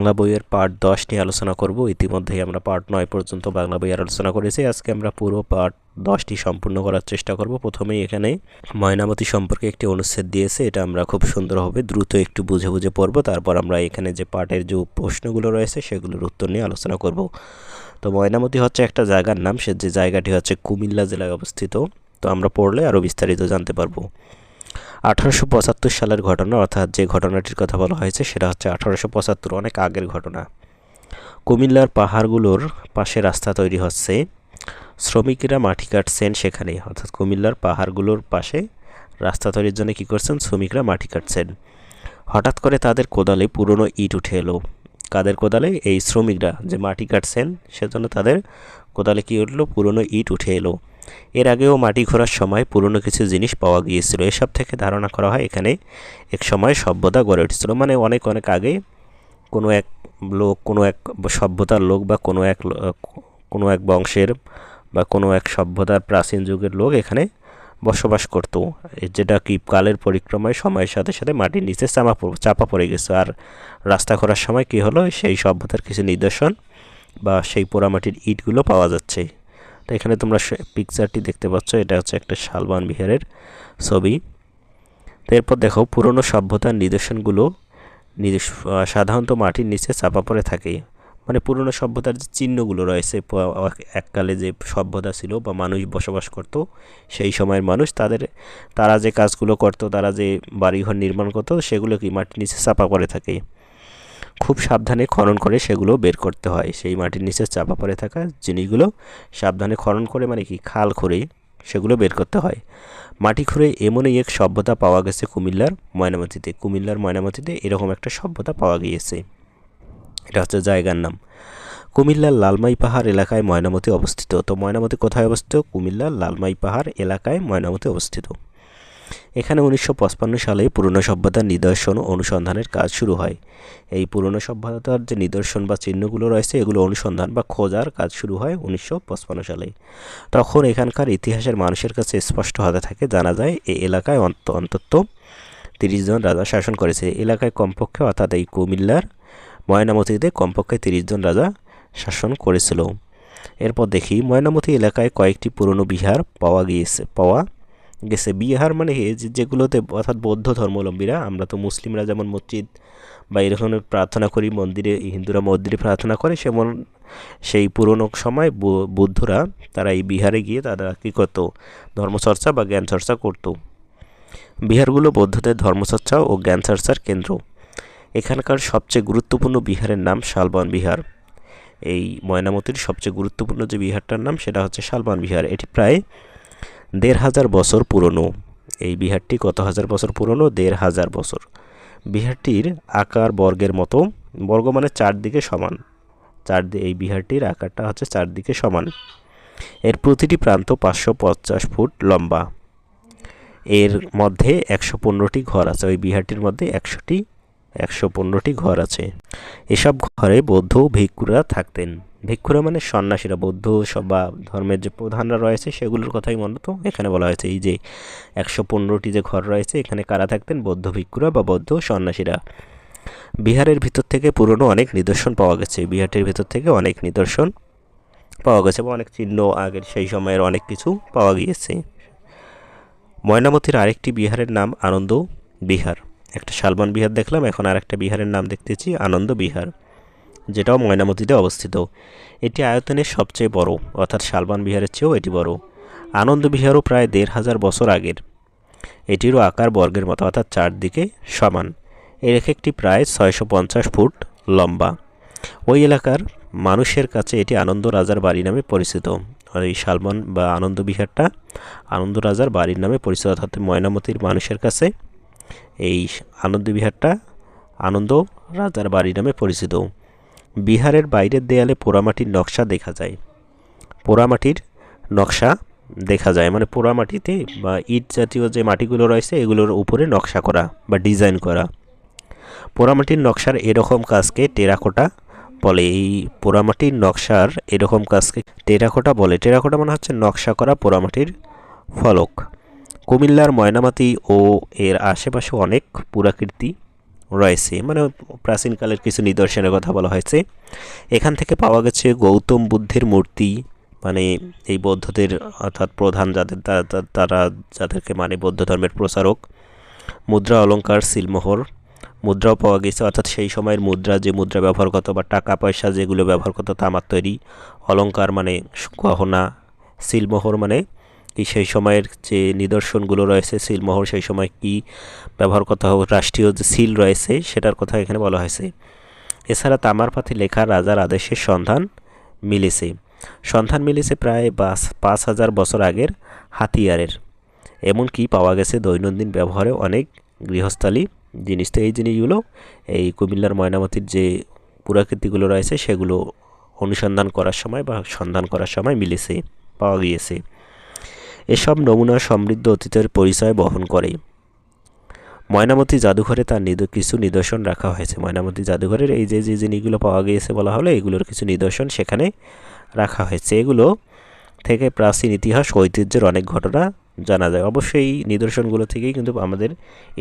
বাংলা বইয়ের পার্ট 10 নিয়ে আলোচনা করব। ইতিমধ্যেই আমরা পার্ট 9 পর্যন্ত বাংলা বইয়ের আলোচনা করেছি। আজকে আমরা পুরো পার্ট 10টি সম্পূর্ণ করার চেষ্টা করব। প্রথমেই এখানে ময়নামতি সম্পর্কে একটি অনুচ্ছেদ দিয়েছে, এটা আমরা খুব সুন্দরভাবে দ্রুত একটু বুঝে বুঝে পড়ব। তারপর আমরা এখানে যে পার্টের যে প্রশ্নগুলো রয়েছে সেগুলোর উত্তর নিয়ে আলোচনা করব। তো ময়নামতি হচ্ছে একটা জায়গার নাম, সে যে জায়গাটি হচ্ছে কুমিল্লা জেলায় অবস্থিত। তো আমরা পড়লে আরও বিস্তারিত জানতে পারবো। 1875 সালের ঘটনা, অর্থাৎ যে ঘটনাটির কথা বলা হয়েছে সেটা হচ্ছে 1875, অনেক আগের ঘটনা। কুমিল্লার পাহাড়গুলোর পাশে রাস্তা তৈরি হচ্ছে, শ্রমিকেরা মাটি কাটছেন সেখানে, অর্থাৎ কুমিল্লার পাহাড়গুলোর পাশে রাস্তা তৈরির জন্য কী করছেন, শ্রমিকরা মাটি কাটছেন। হঠাৎ করে তাদের কোদালে পুরনো ইট উঠে এলো। কাদের কোদালে? এই শ্রমিকরা যে মাটি কাটছেন সেজন্য তাদের কোদালে কী উঠলো, পুরনো ইট উঠে এলো। এর আগেও মাটি খোঁড়ার সময় পুরনো কিছু জিনিস পাওয়া গিয়েছিল। এসব থেকে ধারণা করা হয় এখানে এক সময় সভ্যতা গড়ে উঠেছিল। মানে অনেক অনেক আগে কোনো এক লোক, কোনো এক সভ্যতার লোক বা কোনো এক বংশের বা কোনো এক সভ্যতার প্রাচীন যুগের লোক এখানে বসবাস করত, যেটা কি কালের পরিক্রমায় সময়ের সাথে সাথে মাটির নিচে চাপা পড়ে গেছে। আর রাস্তা খোঁড়ার সময় কী হলো, সেই সভ্যতার কিছু নিদর্শন বা সেই পোড়ামাটির ইটগুলো পাওয়া যাচ্ছে। তো এখানে তোমরা পিকচারটি দেখতে পাচ্ছ, এটা হচ্ছে একটা শালবন বিহারের ছবি। তো এরপর দেখো, পুরনো সভ্যতার নিদর্শনগুলো সাধারণত মাটির নিচে চাপা পড়ে থাকে। মানে পুরনো সভ্যতার যে চিহ্নগুলো রয়েছে, এককালে যে সভ্যতা ছিল বা মানুষ বসবাস করত, সেই সময়ের মানুষ তারা যে কাজগুলো করত, তারা যে বাড়িঘর নির্মাণ করতো, সেগুলো কি মাটির নিচে চাপা পড়ে থাকে। খুব সাবধানে খনন করে সেগুলো বের করতে হয়। সেই মাটির নিচে চাপা পড়ে থাকা জিনিসগুলো সাবধানে খনন করে, মানে কি খাল খুঁড়ে সেগুলো বের করতে হয়। মাটি খুঁড়ে এমনই এক সভ্যতা পাওয়া গেছে কুমিল্লার ময়নামতিতে এরকম একটা সভ্যতা পাওয়া গিয়েছে। এটা হচ্ছে জায়গার নাম। কুমিল্লার লালমাই পাহাড় এলাকায় ময়নামতি অবস্থিত। তো ময়নামতি কোথায় অবস্থিত? কুমিল্লার লালমাই পাহাড় এলাকায় ময়নামতি অবস্থিত। এখানে 1955 সালে পুরনো সভ্যতার নিদর্শন অনুসন্ধানের কাজ শুরু হয়। এই পুরনো সভ্যতার যে নিদর্শন বা চিহ্নগুলো রয়েছে, এগুলো অনুসন্ধান বা খোঁজার কাজ শুরু হয় 1955 সালে। তখন এখানকার ইতিহাসের মানুষের কাছে স্পষ্ট হতে থাকে, জানা যায় এই এলাকায় অন্তত 30 জন রাজা শাসন করেছে। এলাকায় কমপক্ষে, অর্থাৎ এই কুমিল্লার ময়নামতিতে কমপক্ষে 30 জন রাজা শাসন করেছিল। এরপর দেখি, ময়নামতি এলাকায় কয়েকটি পুরনো বিহার পাওয়া গেছে। বিহার মানে যেগুলোতে, অর্থাৎ বৌদ্ধ ধর্মাবলম্বীরা, আমরা তো মুসলিমরা যেমন মসজিদ বা এরকম প্রার্থনা করি, মন্দিরে, হিন্দুরা মন্দিরে প্রার্থনা করে, সেমন সেই পুরনো সময় বৌদ্ধরা তারা এই বিহারে গিয়ে তারা কী করতো, ধর্মচর্চা বা জ্ঞান চর্চা করত। বিহারগুলো বৌদ্ধদের ধর্মচর্চা ও জ্ঞান চর্চার কেন্দ্র। এখানকার সবচেয়ে গুরুত্বপূর্ণ বিহারের নাম শালবন বিহার। এই ময়নামতির সবচেয়ে গুরুত্বপূর্ণ যে বিহারটার নাম সেটা হচ্ছে শালবন বিহার। এটি প্রায় 1500 বছর পুরনো। এই বিহারটি কত হাজার বছর পুরনো? 1500 বছর। বিহারটির আকার বর্গের মতো, বর্গ মানে চারদিকে সমান, এই বিহারটির আকারটা হচ্ছে চারদিকে সমান। এর প্রতিটি প্রান্ত 550 ফুট লম্বা। এর মধ্যে 115টি ঘর আছে। ওই বিহারটির মধ্যে 115টি ঘর আছে। এসব ঘরে বৌদ্ধ ভিক্ষুরা থাকতেন। ভিক্ষুরা মানে সন্ন্যাসীরা, বৌদ্ধ সব বা ধর্মের যে প্রধানরা রয়েছে সেগুলোর কথাই মূলত এখানে বলা হয়েছে। এই যে 115টি যে ঘর রয়েছে, এখানে কারা থাকতেন? বৌদ্ধ ভিক্ষুরা বা বৌদ্ধ সন্ন্যাসীরা। বিহারের ভিতর থেকে পুরনো অনেক নিদর্শন পাওয়া গেছে। বিহারটির ভিতর থেকে অনেক নিদর্শন পাওয়া গেছে বা অনেক চিহ্ন, আগের সেই সময়ের অনেক কিছু পাওয়া গিয়েছে। ময়নামতির আরেকটি বিহারের নাম আনন্দ বিহার। একটা শালবন বিহার দেখলাম, এখন আর একটা বিহারের নাম দেখতেছি আনন্দ বিহার, যেটাও ময়নামতিতে অবস্থিত। এটি আয়তনের সবচেয়ে বড়, অর্থাৎ শালবন বিহারের চেয়েও এটি বড়। আনন্দ বিহারও প্রায় 1500 বছর আগের। এটিরও আকার বর্গের মতো, অর্থাৎ চারদিকে সমান। এর একটি প্রায় 650 ফুট লম্বা। ওই এলাকার মানুষের কাছে এটি আনন্দ রাজার বাড়ি নামে পরিচিত। আর এই শালবন বা আনন্দ বিহারটা আনন্দ রাজার বাড়ির নামে পরিচিত, অর্থাৎ ময়নামতির মানুষের কাছে এই আনন্দ বিহারটা আনন্দ রাজার বাড়ি নামে পরিচিত। বিহারের বাইরের দেয়ালে পোড়ামাটির নকশা দেখা যায়। মানে পোড়ামাটিতে বা ইট জাতীয় যে মাটিগুলো রয়েছে এগুলোর উপরে নকশা করা বা ডিজাইন করা। পোড়ামাটির নকশার এরকম কাজকে টেরাকোটা বলে। এই পোড়ামাটির নকশার এরকম কাজকে টেরাকোটা বলে। টেরাকোটা মানে হচ্ছে নকশা করা পোড়ামাটির ফলক। কুমিল্লার ময়নামতি ও এর আশেপাশে অনেক পুরাকীর্তি রয়েছে, মানে প্রাচীনকালের কিছু নিদর্শনের কথা বলা হয়েছে। এখান থেকে পাওয়া গেছে গৌতম বুদ্ধের মূর্তি, মানে এই বৌদ্ধদের অর্থাৎ প্রধান যাদের তারা যাদেরকে মানে বৌদ্ধ ধর্মের প্রচারক, মুদ্রা, অলঙ্কার, সিলমোহর মুদ্রাও পাওয়া গেছে, অর্থাৎ সেই সময়ের মুদ্রা, যে মুদ্রা ব্যবহার করতো বা টাকা পয়সা যেগুলো ব্যবহার করতো তামার তৈরি, অলঙ্কার মানে গহনা, সিলমোহর মানে কি সেই সময়ের যে নিদর্শনগুলো রয়েছে, সিলমোহর সেই সময় কি ব্যবহার করতে হবে, রাষ্ট্রীয় যে সিল রয়েছে সেটার কথা এখানে বলা হয়েছে। এছাড়া তামার পাতে লেখা রাজার আদেশের সন্ধান মিলেছে প্রায় 5,000 বছর আগের হাতিয়ারের। এমনকি পাওয়া গেছে দৈনন্দিন ব্যবহারে অনেক গৃহস্থালী জিনিস। তো এই জিনিসগুলো এই কুমিল্লার ময়নামতির যে পুরাকীর্তিগুলো রয়েছে সেগুলো অনুসন্ধান করার সময় বা সন্ধান করার সময় পাওয়া গিয়েছে। এসব নমুনা সমৃদ্ধ অতীতের পরিচয় বহন করে। ময়নামতি জাদুঘরে তার কিছু নিদর্শন রাখা হয়েছে। ময়নামতি জাদুঘরের এই যে জিনিসগুলো পাওয়া গিয়েছে বলা হলো, এগুলোর কিছু নিদর্শন সেখানে রাখা হয়েছে। এগুলো থেকে প্রাচীন ইতিহাস ও ঐতিহ্যের অনেক ঘটনা জানা যায়। অবশ্যই এই নিদর্শনগুলো থেকেই কিন্তু আমাদের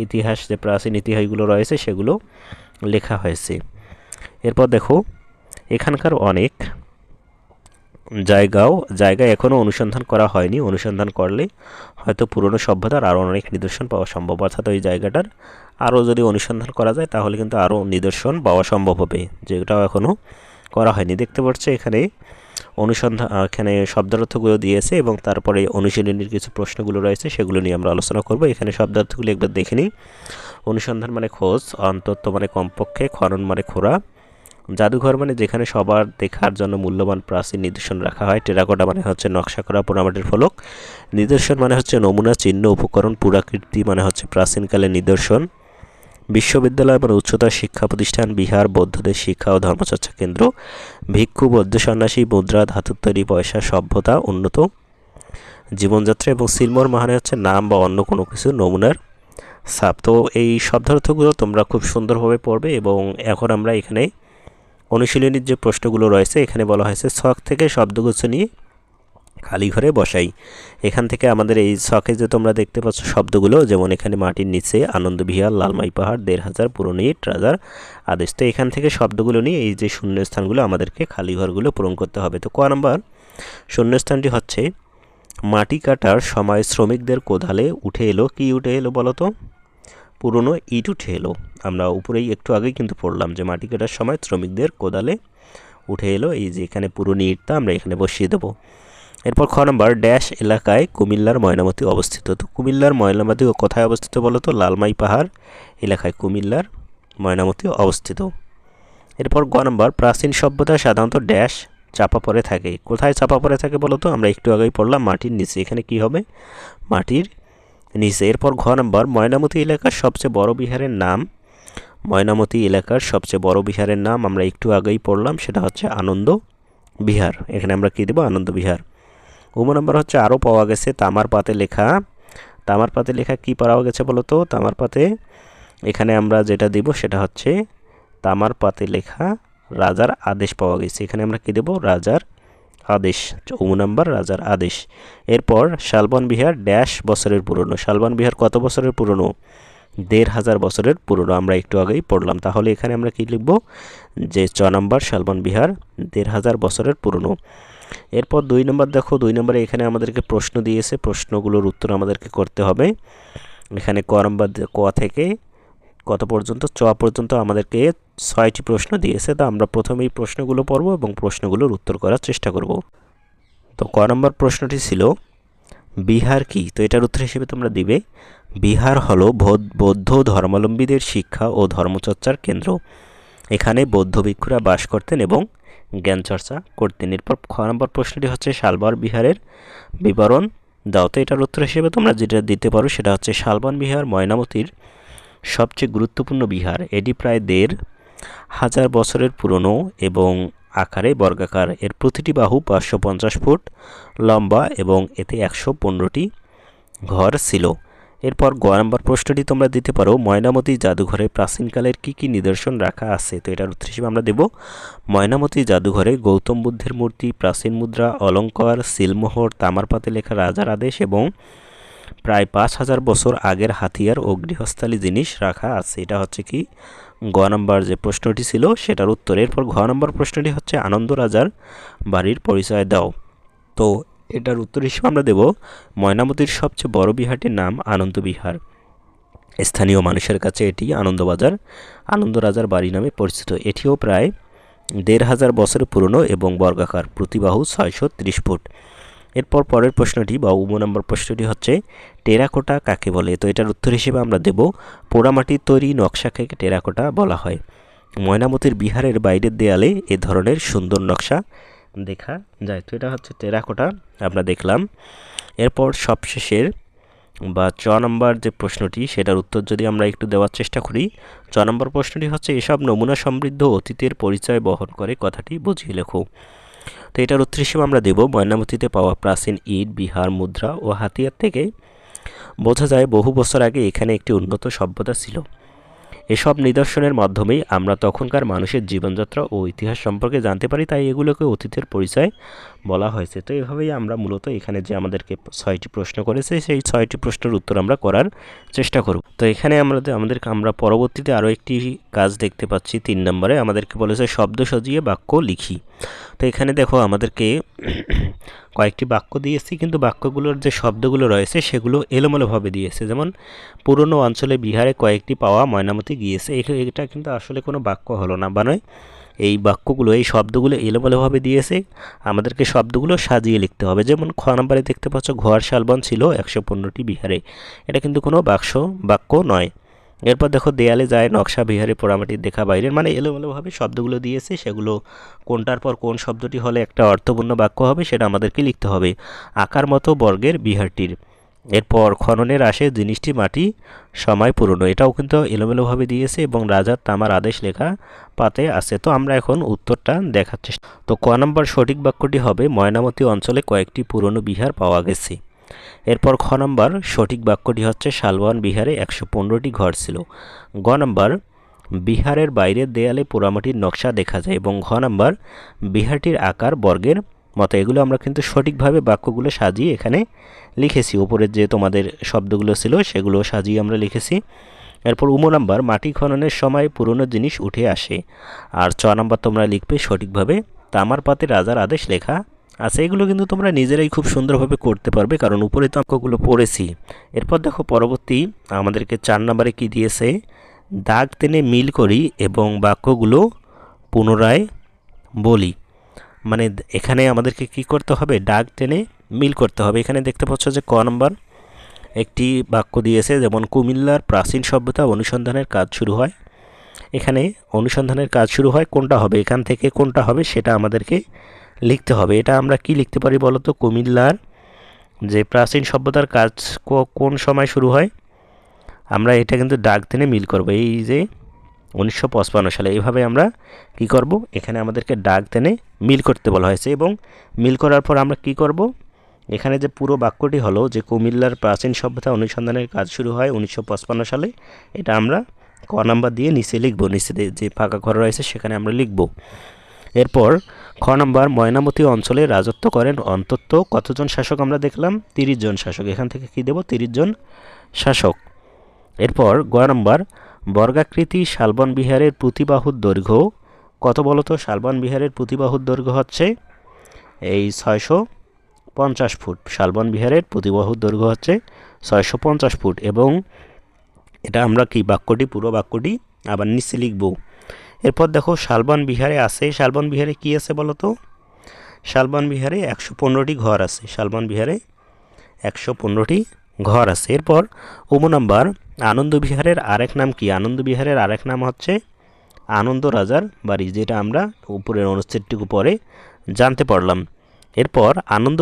ইতিহাস, যে প্রাচীন ইতিহাসগুলো রয়েছে সেগুলো লেখা হয়েছে। এরপর দেখো, এখানকার অনেক জায়গা এখনও অনুসন্ধান করা হয়নি। অনুসন্ধান করলে হয়তো পুরনো সভ্যতার আরও অনেক নিদর্শন পাওয়া সম্ভব। অর্থাৎ ওই জায়গাটার আরও যদি অনুসন্ধান করা যায় তাহলে কিন্তু আরও নিদর্শন পাওয়া সম্ভব হবে, যেটাও এখনও করা হয়নি। দেখতে পাচ্ছ এখানে এখানে শব্দার্থগুলো দিয়েছে এবং তারপরে অনুশীলনীর কিছু প্রশ্নগুলো রয়েছে, সেগুলো নিয়ে আমরা আলোচনা করব। এখানে শব্দার্থগুলো একবার দেখে নিই। অনুসন্ধান মানে খোঁজ, অন্তত মানে কমপক্ষে, খনন মানে খোঁড়া, জাদুঘর মানে যেখানে সবার দেখার জন্য মূল্যবান প্রাচীন নিদর্শন রাখা হয়, টেরাকোটা মানে হচ্ছে নকশা করা পোড়ামাটির ফলক, নিদর্শন মানে হচ্ছে নমুনা, চিহ্ন, উপকরণ, পুরাকীর্তি মানে হচ্ছে প্রাচীনকালের নিদর্শন, বিশ্ববিদ্যালয় মানে উচ্চতর শিক্ষা প্রতিষ্ঠান, বিহার বৌদ্ধদের শিক্ষা ও ধর্মচর্চা কেন্দ্র, ভিক্ষু, বৌদ্ধ সন্ন্যাসী, মুদ্রা, ধাতুর তৈরি পয়সা, সভ্যতা, উন্নত জীবনযাত্রা, এবং সিলমোহর মানে হচ্ছে নাম বা অন্য কোনো কিছু নমুনার ছাপ। তো এই শব্দার্থগুলো তোমরা খুব সুন্দরভাবে পড়বে। এবং এখন আমরা এখানে অনুশীলনীর যে প্রশ্নগুলো রয়েছে, এখানে বলা হয়েছে ছক থেকে শব্দগুচ্ছ নিয়ে খালি ঘরে বসাই। এখান থেকে আমাদের এই ছকে যে তোমরা দেখতে পাচ্ছ শব্দগুলো, যেমন এখানে মাটির নিচে, আনন্দ বিহার, লালমাই পাহাড়, 1,500, পুরনো ইট, রাজার আদেশ। তো এখান থেকে শব্দগুলো নিয়ে এই যে শূন্যস্থানগুলো আমাদেরকে খালি ঘরগুলো পূরণ করতে হবে। তো ক নাম্বার শূন্যস্থানটি হচ্ছে, মাটি কাটার সময় শ্রমিকদের কোদালে উঠে এলো, কি উঠে এলো বলো তো? পুরনো ইট উঠে এলো। আমরা উপরেই একটু আগেই কিন্তু পড়লাম যে মাটি কাটার সময় শ্রমিকদের কোদালে উঠে এলো, এই যে এখানে পুরনো ইটটা আমরা এখানে বসিয়ে দেবো। এরপর খ নম্বর, ড্যাশ এলাকায় কুমিল্লার ময়নামতি অবস্থিত। তো কুমিল্লার ময়নামতি কোথায় অবস্থিত বলো তো? লালমাই পাহাড় এলাকায় কুমিল্লার ময়নামতি অবস্থিত। এরপর গ নম্বর, প্রাচীন সভ্যতা সাধারণত ড্যাশ চাপা পড়ে থাকে। কোথায় চাপা পড়ে থাকে বলো তো? আমরা একটু আগেই পড়লাম মাটির নিচে। এখানে কি হবে? মাটির নিচে। এরপর ঘ নম্বর, ময়নামতি এলাকার সবচেয়ে বড় বিহারের নাম। ময়নামতি এলাকার সবচেয়ে বড় বিহারের নাম আমরা একটু আগেই পড়লাম, সেটা হচ্ছে আনন্দ বিহার। এখানে আমরা কি দেব? আনন্দ বিহার। নম্বর হচ্ছে, আরও পাওয়া গেছে তামার পাতে লেখা। তামার পাতে লেখা কি পাওয়া গেছে বলো তো? তামার পাতে এখানে আমরা যেটা দিব সেটা হচ্ছে তামার পাতে লেখা রাজার আদেশ পাওয়া গেছে। এখানে আমরা কি দেব? রাজার আদেশ। নম্বর রাজার আদেশ। এরপর শালবন বিহার ড্যাশ বছরের পুরনো। শালবন বিহার কত বছরের পুরনো? 1,500 বছরের পুরনো। আমরা একটু আগেই পড়লাম। তাহলে এখানে আমরা কি লিখব? যে নম্বর শালবন বিহার 1,500 বছরের পুরনো। এরপর 2 নম্বর দেখো, 2 নম্বরে এখানে আমাদেরকে প্রশ্ন দিয়েছে, প্রশ্নগুলোর উত্তর আমাদেরকে করতে হবে। এখানে ক নম্বর ক থেকে কত পর্যন্ত? চ পর্যন্ত আমাদেরকে 6টি প্রশ্ন দিয়েছে। তো আমরা প্রথমেই প্রশ্নগুলো পড়ব এবং প্রশ্নগুলোর উত্তর করার চেষ্টা করব। তো ক নম্বর প্রশ্নটি ছিল, বিহার কি? তো এটার উত্তর হিসেবে তোমরা দিবে, বিহার হলো বৌদ্ধ ধর্মাবলম্বীদের শিক্ষা ও ধর্মচর্চার কেন্দ্র। এখানে বৌদ্ধ ভিক্ষুরা বাস করতেন এবং জ্ঞান চর্চা করতেন। এরপর খ নম্বর প্রশ্নটি হচ্ছে, শালবন বিহারের বিবরণ দাও। তো এটার উত্তর হিসেবে তোমরা যেটা দিতে পারো সেটা হচ্ছে, শালবন বিহার ময়নামতির সবচেয়ে গুরুত্বপূর্ণ বিহার। এটি প্রায় 1,500 বছরের পুরনো এবং আকারে বর্গাকার। এর প্রতিটি বাহু 550 ফুট লম্বা এবং এতে 115টি ঘর ছিল। এরপর গ নম্বর প্রশ্নটি তোমরা দিতে পারো, ময়নামতি জাদুঘরে প্রাচীনকালের কি কি নিদর্শন রাখা আছে? তো এটার উত্তর হিসেবে আমরা দেব, ময়নামতি জাদুঘরে গৌতম বুদ্ধের মূর্তি, প্রাচীন মুদ্রা, অলঙ্কার, সিলমোহর, তামার পাতে লেখা রাজার আদেশ এবং প্রায় 5,000 বছর আগের হাতিয়ার ও গৃহস্থালী জিনিস রাখা আছে। এটা হচ্ছে কি গ নম্বর যে প্রশ্নটি ছিল সেটার উত্তর। এরপর ঘ নম্বর প্রশ্নটি হচ্ছে আনন্দ রাজার বাড়ির পরিচয় দাও। তো এটার উত্তর হিসেবে আমরা দেব ময়নামতীর সবচেয়ে বড় বিহারটির নাম আনন্দ বিহার। স্থানীয় মানুষের কাছে এটি আনন্দবাজার আনন্দ রাজার বাড়ি নামে পরিচিত। এটিও প্রায় ১৫০০ বছরের পুরনো এবং বর্গাকার, প্রতিবাহু ৬৩০ ফুট। এরপর পরের প্রশ্নটি বা নম্বর প্রশ্নটি হচ্ছে টেরাকোটা কাকে বলে। তো এটার উত্তর হিসেবে আমরা দেব পোড়ামাটির তৈরি নকশাকে টেরাকোটা বলা হয়। ময়নামতীর বিহারের বাইরের দেয়ালে এ ধরনের সুন্দর নকশা দেখা যায়। তো এটা হচ্ছে টেরাকোটা আমরা দেখলাম। এরপর সবশেষের বা চ নম্বর যে প্রশ্নটি সেটার উত্তর যদি আমরা একটু দেওয়ার চেষ্টা করি। চ নম্বর প্রশ্নটি হচ্ছে এসব নমুনা সমৃদ্ধ অতীতের পরিচয় বহন করে, কথাটি বুঝিয়ে লেখো। তো এটার উত্তর হিসেবে আমরা দেব ময়নামতীতে পাওয়া প্রাচীন ইট, বিহার, মুদ্রা ও হাতিয়ার থেকে বোঝা যায় বহু বছর আগে এখানে একটি উন্নত সভ্যতা ছিল। এসব নিদর্শনের মাধ্যমেই আমরা তখনকার মানুষের জীবনযাত্রা ও ইতিহাস সম্পর্কে জানতে পারি, তাই এগুলোকে অতীতের পরিচয় বলা হয়েছে। তো এভাবেই আমরা মূলত এখানে যে আমাদেরকে 6টি প্রশ্ন করেছে সেই 6টি প্রশ্নের উত্তর আমরা করার চেষ্টা করব। তো এখানে আমরা পরবর্তীতে আরও একটি কাজ দেখতে পাচ্ছি। 3 নম্বরে আমাদেরকে বলেছে শব্দ সাজিয়ে বাক্য লিখি। তো এখানে দেখো আমাদেরকে কয়েকটি বাক্য দিয়েছি, কিন্তু বাক্যগুলোর যে শব্দগুলো রয়েছে সেগুলো এলোমেলোভাবে দিয়েছে। যেমন পুরনো অঞ্চলে বিহারে কয়েকটি পাওয়া ময়নামতি গিয়েছে, এটা কিন্তু আসলে কোনো বাক্য হলো না, বা নয়। এই বাক্যগুলো, এই শব্দগুলো এলোমেলোভাবে দিয়েছে, আমাদেরকে শব্দগুলো সাজিয়ে লিখতে হবে। যেমন খ নম্বরে দেখতে পাচ্ছ ঘর শালবন ছিল 115টি বিহারে, এটা কিন্তু কোনো বাক্য নয়। এরপর দেখো দেয়ালে যায় নকশা বিহারে পোড়ামাটির দেখা বাইরের, মানে এলোমেলোভাবে শব্দগুলো দিয়েছে, সেগুলো কোনটার পর কোন শব্দটি হলে একটা অর্থপূর্ণ বাক্য হবে সেটা আমাদেরকে লিখতে হবে। আকার মতো বর্গের বিহারটির। এরপর খননের আসে জিনিসটি মাটি সময় পুরনো, এটাও কিন্তু এলোমেলোভাবে দিয়েছে এবং রাজার তামার আদেশ লেখা পাতে আছে। তো আমরা এখন উত্তরটা দেখার চেষ্টা। তো ক নম্বর সঠিক বাক্যটি হবে ময়নামতি অঞ্চলে কয়েকটি পুরনো বিহার পাওয়া গেছে। এরপর খ নম্বর সঠিক বাক্যটি হচ্ছে শালবন বিহারে 115টি ঘর ছিল। গ নম্বর বিহারের বাইরের দেয়ালে পোড়ামাটির নকশা দেখা যায়, এবং ঘ নম্বর বিহারটির আকার বর্গের মতো। এগুলো আমরা কিন্তু সঠিকভাবে বাক্যগুলো সাজিয়ে এখানে লিখেছি। উপরের যে তোমাদের শব্দগুলো ছিল সেগুলো সাজিয়ে আমরা লিখেছি। এরপর নম্বর মাটি খননের সময় পুরনো জিনিস উঠে আসে। আর চ নম্বর তোমরা লিখবে সঠিকভাবে তামার পাতে রাজার আদেশ লেখা আছে। এগুলো কিন্তু তোমরা নিজেরাই খুব সুন্দরভাবে করতে পারবে, কারণ উপরে তো অঙ্কগুলো পড়েছি। এরপর দেখো পরবর্তী আমাদেরকে 4 নম্বরে কি দিয়েছে, দাগ টেনে মিল করি এবং বাক্যগুলো পুনরায় বলি। মানে এখানে আমাদেরকে কি করতে হবে, দাগ টেনে মিল করতে হবে। এখানে দেখতে পাচ্ছ যে ক নম্বর একটি বাক্য দিয়েছে, যেমন কুমিল্লার প্রাচীন সভ্যতা অনুসন্ধানের কাজ শুরু হয়। এখানে অনুসন্ধানের কাজ শুরু হয়, কোনটা হবে, এখান থেকে কোনটা হবে সেটা আমাদেরকে লিখতে হবে। এটা আমরা কি লিখতে পারি বলো তো, কুমিল্লার যে প্রাচীন সভ্যতার কাজ কোন সময় শুরু হয়, আমরা এটা কিন্তু দাগ টেনে মিল করব। এই যে 1955 সালে, এইভাবে আমরা কি করব, এখানে আমাদেরকে দাগ টেনে মিল করতে বলা হয়েছে। এবং মিল করার পর আমরা কি করব, এখানে যে পুরো বাক্যটি হলো যে কুমিল্লার প্রাচীন সভ্যতা অনুসন্ধানের কাজ শুরু হয় 1955 সালে, এটা আমরা ক নাম্বার দিয়ে নিচে লিখব। নিচে যে ফাঁকা ঘর রয়েছে সেখানে আমরা লিখব। এরপর খ নম্বর ময়নামতি অঞ্চলে রাজত্ব করেন অন্তত কতজন শাসক, আমরা দেখলাম 30 জন শাসক। এখান থেকে কি দেব, 30 জন শাসক। এরপর গ নম্বর বর্গাকৃতি শালবন বিহারের প্রতিবাহুর দৈর্ঘ্য কত বলো তো। শালবন বিহারের প্রতিবাহুর দৈর্ঘ্য হচ্ছে এই 650 ফুট। শালবন বিহারের প্রতিবাহুর দৈর্ঘ্য হচ্ছে 650 ফুট। এবং এটা আমরা কি বাক্যটি, পুরো বাক্যটি আবার নিচে লিখব। এরপর দেখো শালবন বিহারে আছে, শালবন বিহারে কি আছে বলো তো, শালবন বিহারে 115টি ঘর আছে। শালবন বিহারে 115টি ঘর আছে। এরপর নম্বর আনন্দ বিহারের আরেক নাম কি, আনন্দ বিহারের আরেক নাম হচ্ছে আনন্দ রাজার বাড়ি, যেটা আমরা উপরের অনুচ্ছেদটুকু পরে জানতে পারলাম। এরপর আনন্দ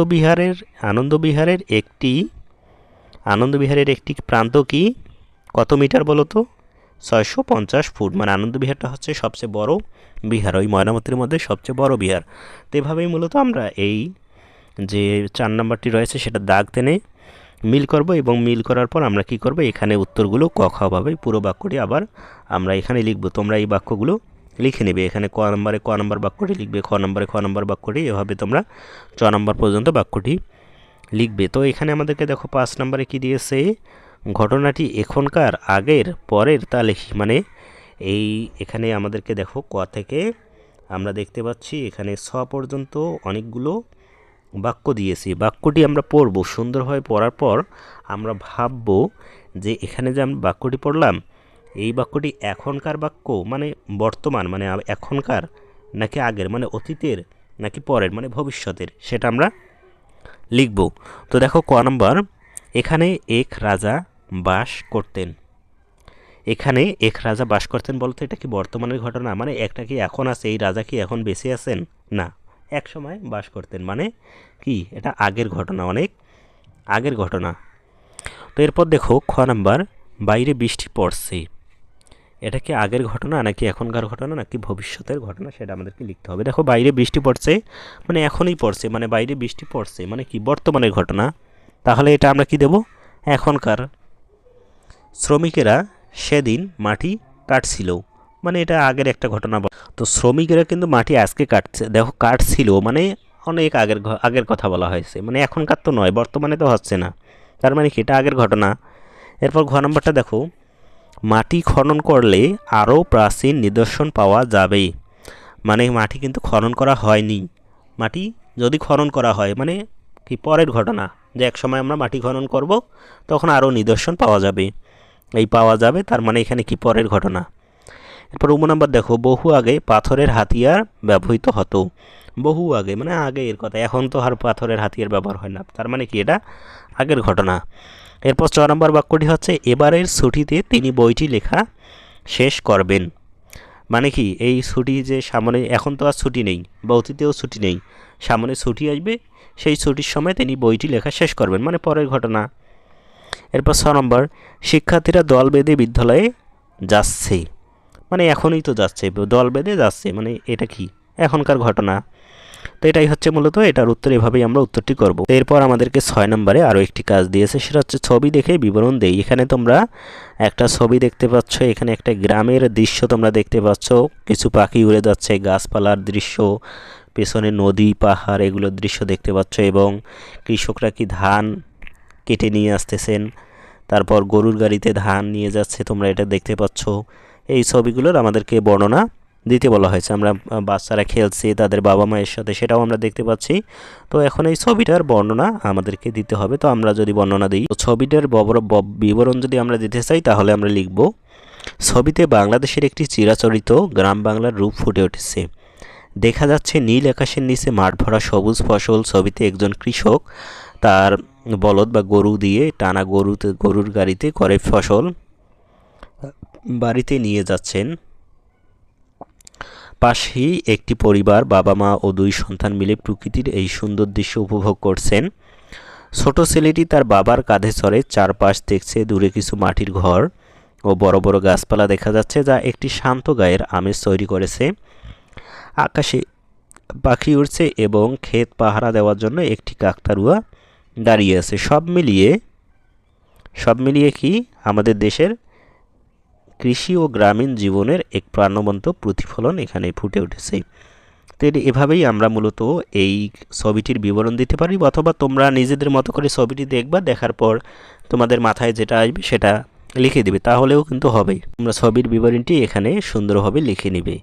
বিহারের একটি প্রান্ত কি, কত মিটার বলো তো, 650 ফুট। মানে আনন্দ বিহারটা হচ্ছে সবচেয়ে বড় বিহার, ওই ময়নামতির মধ্যে সবচেয়ে বড় বিহার। তো এভাবেই মূলত আমরা এই যে 4 নম্বরটি রয়েছে সেটা দাগ টেনে মিল করব, এবং মিল করার পর আমরা কি করব, এখানে উত্তরগুলো ক খ ভাবে পুরো বাক্যটি আবার আমরা এখানে লিখব। তোমরা এই বাক্যগুলো লিখে নেবে। এখানে ক নম্বর বাক্যটি লিখবে, খ নম্বর বাক্যটি, এভাবে তোমরা 6 নম্বর পর্যন্ত বাক্যটি লিখবে। তো এখানে আমাদেরকে দেখো 5 নম্বরে কি দিয়েছে, ঘটনাটি এখনকার আগের পরের তা লিখি। মানে এই এখানে আমাদেরকে দেখো ক থেকে আমরা দেখতে পাচ্ছি এখানে ছ পর্যন্ত অনেকগুলো বাক্য দিয়েছি। বাক্যটি আমরা পড়ব, সুন্দরভাবে পড়ার পর আমরা ভাববো যে এখানে যে আমরা বাক্যটি পড়লাম এই বাক্যটি এখনকার বাক্য মানে বর্তমান মানে এখনকার, নাকি আগের মানে অতীতের, নাকি পরের মানে ভবিষ্যতের, সেটা আমরা লিখব। তো দেখো ক নম্বর, এখানে এক রাজা বাস করতেন। এখানে এক রাজা বাস করতেন বলতে এটা কি বর্তমানের ঘটনা, মানে একটা কি এখন আছে, এই রাজা কি এখন বেঁচে আছেন? না, এক সময় বাস করতেন মানে কি এটা আগের ঘটনা, অনেক আগের ঘটনা। তো এরপর দেখো খ নাম্বার, বাইরে বৃষ্টি পড়ছে। এটা কি আগের ঘটনা নাকি এখনকার ঘটনা নাকি ভবিষ্যতের ঘটনা, সেটা আমাদেরকে লিখতে হবে। দেখো বাইরে বৃষ্টি পড়ছে মানে এখনই পড়ছে, মানে বাইরে বৃষ্টি পড়ছে মানে কি বর্তমানের ঘটনা, তাহলে এটা আমরা কি দেব? এখনকার। শ্রমিকেরা সেদিন মাটি কাটছিল, মানে এটা আগের একটা ঘটনা। তো শ্রমিকেরা কিন্তু মাটি আজকে কাটছে, দেখো কাটছিল মানে অনেক আগের কথা বলা হয়েছে, মানে এখনকার তো নয়, বর্তমানে তো হচ্ছে না, তার মানে কি এটা আগের ঘটনা। এরপর ঘ নম্বরটা দেখো, মাটি খনন করলে আরও প্রাচীন নিদর্শন পাওয়া যাবে। মানে মাটি কিন্তু খনন করা হয়নি, মাটি যদি খনন করা হয় মানে কি পরের ঘটনা, যে এক সময় আমরা মাটি খনন করব তখন আরও নিদর্শন পাওয়া যাবে। এই পাওয়া যাবে তার মানে এখানে কি পরের ঘটনা। এরপর নাম্বার দেখো, বহু আগে পাথরের হাতিয়ার ব্যবহৃত হতো। বহু আগে মানে আগে এর কথা, এখন তো আর পাথরের হাতিয়ার ব্যবহার হয় না, তার মানে কি এটা আগের ঘটনা। এরপর 4 নম্বর বাক্যটি হচ্ছে, এবারের ছুটিতে তিনি বইটি লেখা শেষ করবেন। মানে কি এই ছুটি যে সামনে, এখন তো আর ছুটি নেই বা অতীতেও ছুটি নেই, সামনে ছুটি আসবে, সেই ছুটির সময় তিনি বইটি লেখা শেষ করবেন মানে পরের ঘটনা। এরপর 6 নম্বর, শিক্ষার্থীরা দল বেঁধে বিদ্যালয়ে যাচ্ছে। মানে এখনই তো যাচ্ছে, দল বেঁধে যাচ্ছে মানে এটা কি এখনকার ঘটনা। তো এটাই হচ্ছে মূলত এটার উত্তর, এভাবেই আমরা উত্তরটি করব। এরপর আমাদেরকে 6 নম্বরে আরও একটি কাজ দিয়েছে, সেটা হচ্ছে ছবি দেখে বিবরণ দেই। এখানে তোমরা একটা ছবি দেখতে পাচ্ছ, এখানে একটা গ্রামের দৃশ্য তোমরা দেখতে পাচ্ছ, কিছু পাখি উড়ে যাচ্ছে, গাছপালার দৃশ্য, পেছনে নদী পাহাড় এগুলোর দৃশ্য দেখতে পাচ্ছ, এবং কৃষকরা কি ধান কেটে নিয়ে আসতেছেন, তারপর গরুর গাড়িতে ধান নিয়ে যাচ্ছে, তোমরা এটা দেখতে পাচ্ছ। এই ছবিগুলোর আমাদেরকে বর্ণনা দিতে বলা হয়েছে। আমরা বাচ্চারা খেলছে তাদের বাবা মায়ের সাথে, সেটাও আমরা দেখতে পাচ্ছি। তো এখন এই ছবিটার বর্ণনা আমাদেরকে দিতে হবে। তো আমরা যদি বর্ণনা দিই, ছবিটার বিবরণ যদি আমরা দিতে চাই তাহলে আমরা লিখব, ছবিতে বাংলাদেশের একটি চিরাচরিত গ্রাম বাংলার রূপ ফুটে উঠেছে। দেখা যাচ্ছে নীল আকাশের নিচে মাঠ ভরা সবুজ ফসল। ছবিতে একজন কৃষক তার বলদ বা গরু দিয়ে টানা গরুর গাড়িতে করে ফসল বাড়িতে নিয়ে যাচ্ছেন। পাশেই একটি পরিবার, বাবা মা ও 2 সন্তান মিলে প্রকৃতির এই সুন্দর দৃশ্য উপভোগ করছেন। ছোট ছেলেটি তার বাবার কাঁধে চড়ে চারপাশ দেখছে। দূরে কিছু মাটির ঘর ও বড় বড় গাছপালা দেখা যাচ্ছে, যা একটি শান্ত গায়ের আমেজ তৈরি করেছে। আকাশে পাখি উড়ছে এবং ক্ষেত পাহারা দেওয়ার জন্য একটি কাকতাড়ুয়া দাঁড়িয়ে আছে। সব মিলিয়ে কি আমাদের দেশের কৃষি ও গ্রামীণ জীবনের এক প্রাণবন্ত প্রতিফলন এখানে ফুটে উঠেছে। তো এভাবেই আমরা মূলত এই ছবিটির বিবরণ দিতে পারি, অথবা তোমরা নিজেদের মতো করে ছবিটি দেখবা, দেখার পর তোমাদের মাথায় যেটা আসবে সেটা লিখে দিবে, তাহলেও কিন্তু হবে। তোমরা ছবির বিবরণটি এখানে সুন্দরভাবে লিখে নিবে।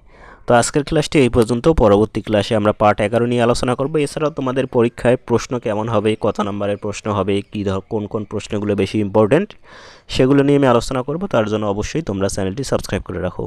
তো আজকের ক্লাসটি এই পর্যন্ত। পরবর্তী ক্লাসে আমরা পার্ট 11 নিয়ে আলোচনা করব। এছাড়াও তোমাদের পরীক্ষায় প্রশ্ন কেমন হবে, কত নম্বরের প্রশ্ন হবে, কোন প্রশ্নগুলো বেশি ইম্পর্ট্যান্ট, সেগুলো নিয়ে আমি আলোচনা করব। তার জন্য অবশ্যই তোমরা চ্যানেলটি সাবস্ক্রাইব করে রাখো।